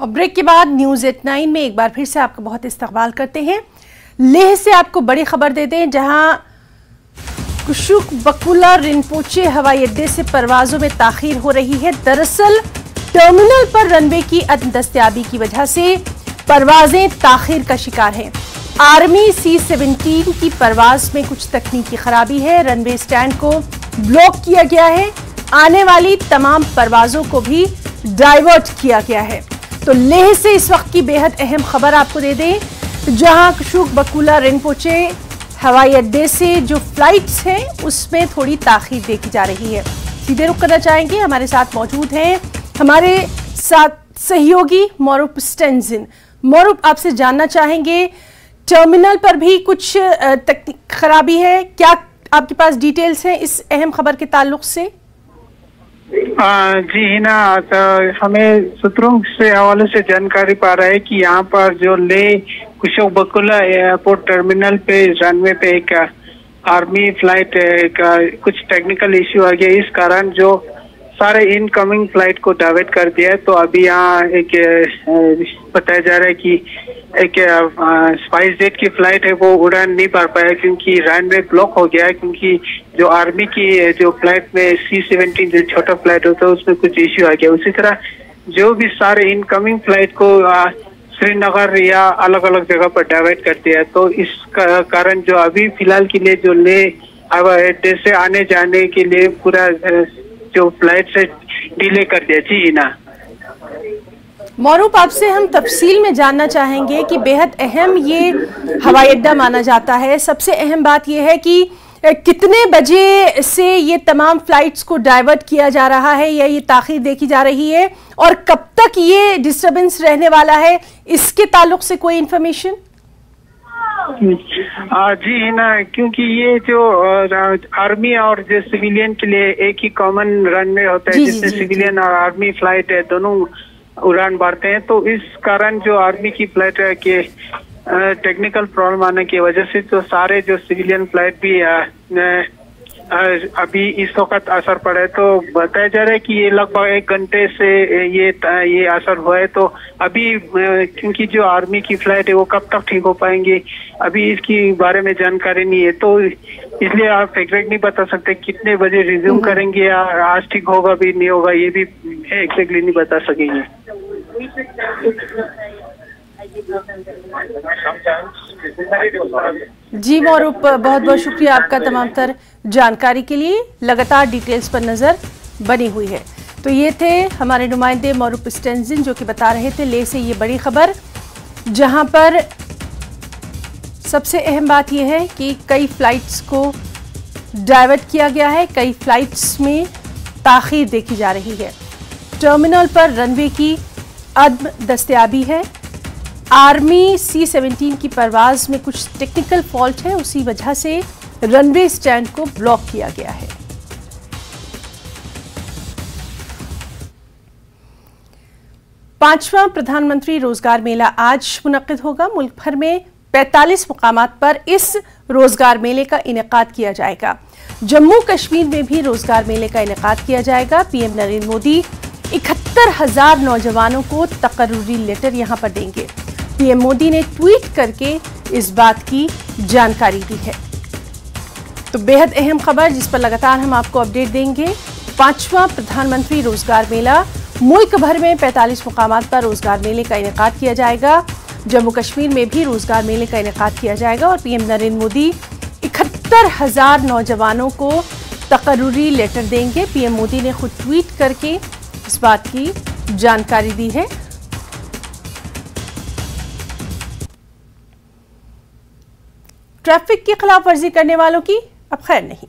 और ब्रेक के बाद न्यूज़ 89 में एक बार फिर से आपका बहुत इस्तकबाल करते हैं। लेह से आपको बड़ी खबर देते हैं, जहां कुशुक बकुला रिनपोचे हवाई अड्डे से परवाजों में ताखीर हो रही है। दरअसल टर्मिनल पर रनवे की अदम दस्तयाबी की वजह से परवाजें ताखीर का शिकार हैं। आर्मी C-17 की परवाज में कुछ तकनीकी खराबी है। रनवे स्टैंड को ब्लॉक किया गया है। आने वाली तमाम परवाजों को भी डाइवर्ट किया गया है। तो लेह से इस वक्त की बेहद अहम खबर आपको दे दें, जहां कुशुक बकुला रिनपोचे हवाई अड्डे से जो फ्लाइट्स हैं उसमें थोड़ी ताखीर देखी जा रही है। सीधे रुख करना चाहेंगे, हमारे साथ मौजूद हैं हमारे साथ सहयोगी मौरूफ स्टेंजिन। मौरूफ, आपसे जानना चाहेंगे टर्मिनल पर भी कुछ तकनीक खराबी है, क्या आपके पास डिटेल्स हैं इस अहम खबर के ताल्लुक से? जी हिना, तो हमें सूत्रों से हवाले से जानकारी पा रहा है कि यहाँ पर जो ले कुशुक बकुला एयरपोर्ट टर्मिनल पे रनवे पे एक आर्मी फ्लाइट का कुछ टेक्निकल इश्यू आ गया। इस कारण जो सारे इनकमिंग फ्लाइट को डाइवर्ट कर दिया है। तो अभी यहाँ एक बताया जा रहा है कि एक स्पाइस जेट की फ्लाइट है वो उड़ान नहीं भर पाया क्योंकि रनवे ब्लॉक हो गया है, क्योंकि जो आर्मी की जो फ्लाइट में C-17 जो छोटा फ्लाइट होता है उसमें कुछ इश्यू आ गया। उसी तरह जो भी सारे इनकमिंग फ्लाइट को श्रीनगर या अलग अलग जगह पर डाइवर्ट कर दिया है। तो इस कारण जो अभी फिलहाल के लिए जो ले हवाई अड्डे से आने जाने के लिए पूरा जो फ्लाइट से डिले कर दिया। जी ना मौरूफ, आपसे हम तफसील में जानना चाहेंगे कि बेहद अहम ये हवाई अड्डा माना जाता है। सबसे अहम बात यह है कि कितने बजे से ये तमाम फ्लाइट्स को डाइवर्ट किया जा रहा है या ये ताखीर देखी जा रही है, और कब तक ये डिस्टर्बेंस रहने वाला है, इसके ताल्लुक से कोई इंफॉर्मेशन? जी ना, क्योंकि ये जो आर्मी और जो सिविलियन के लिए एक ही कॉमन रनवे होता है जिससे सिविलियन और आर्मी फ्लाइट है दोनों उड़ान भरते हैं। तो इस कारण जो आर्मी की फ्लाइट है कि टेक्निकल प्रॉब्लम आने की वजह से तो सारे जो सिविलियन फ्लाइट भी अभी इस वक्त असर पड़ा है। तो बताया जा रहा है कि ये लगभग 1 घंटे से ये असर हुआ है। तो अभी क्योंकि जो आर्मी की फ्लाइट है वो कब तक ठीक हो पाएंगे अभी इसकी बारे में जानकारी नहीं है। तो इसलिए आप एग्जैक्ट नहीं बता सकते कितने बजे रिज्यूम करेंगे या आज ठीक होगा भी नहीं होगा, ये भी एग्जैक्टली नहीं बता सकेंगे। जी मौरूफ, बहुत बहुत शुक्रिया आपका तमाम तर जानकारी के लिए। लगातार डिटेल्स पर नजर बनी हुई है। तो ये थे हमारे नुमाइंदे मौरूफ स्टेंजिन जो कि बता रहे थे ले से ये बड़ी खबर, जहां पर सबसे अहम बात यह है कि कई फ्लाइट्स को डाइवर्ट किया गया है, कई फ्लाइट्स में ताखीर देखी जा रही है। टर्मिनल पर रनवे की अदम दस्तयाबी है। आर्मी C-17 की परवाज में कुछ टेक्निकल फॉल्ट है, उसी वजह से रनवे स्टैंड को ब्लॉक किया गया है। पांचवां प्रधानमंत्री रोजगार मेला आज मुनक्किद होगा। मुल्क भर में 45 मुकामात पर इस रोजगार मेले का इनेकाद किया जाएगा। जम्मू कश्मीर में भी रोजगार मेले का इनेकाद किया जाएगा। पीएम नरेंद्र मोदी 71,000 नौजवानों को तकर्रुरी लेटर यहां पर देंगे। पीएम मोदी ने ट्वीट करके इस बात की जानकारी दी है। तो बेहद अहम खबर जिस पर लगातार हम आपको अपडेट देंगे। पांचवां प्रधानमंत्री रोजगार मेला, मुल्क भर में 45 मुकामात पर रोजगार मेले का इनेकाद किया जाएगा। जम्मू कश्मीर में भी रोजगार मेले का इनेकाद किया जाएगा और पीएम नरेंद्र मोदी 71,000 नौजवानों को तकर्रुरी लेटर देंगे। पीएम मोदी ने खुद ट्वीट करके इस बात की जानकारी दी है। ट्रैफिक की खिलाफ वर्जी करने वालों की अब खैर नहीं।